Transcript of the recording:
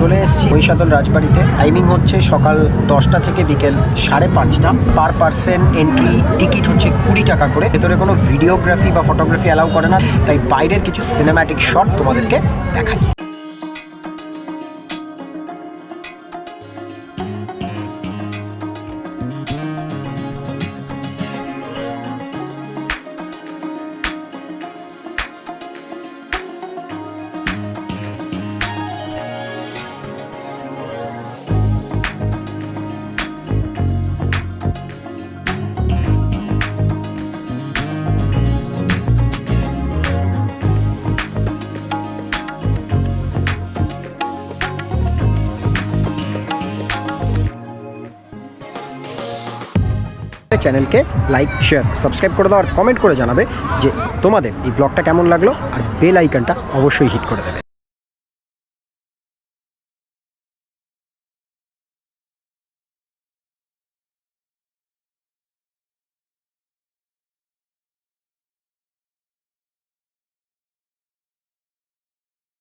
চলে এসেছি মহিষাদল রাজবাড়িতে। টাইমিং হচ্ছে সকাল 10টা থেকে বিকেল 5:30। পার পার্সন এন্ট্রি টিকিট হচ্ছে 20 টাকা করে। ভেতরে কোনো ভিডিওগ্রাফি বা ফটোগ্রাফি অ্যালাউ করে না, তাই বাইরের কিছু সিনেম্যাটিক শট তোমাদেরকে দেখাই। চ্যানেলকে লাইক, শেয়ার, সাবস্ক্রাইব করে দাও আর কমেন্ট করে জানাবে যে তোমাদের এই ব্লগটা কেমন লাগলো, আর বেল আইকনটা অবশ্যই হিট করে দেবে।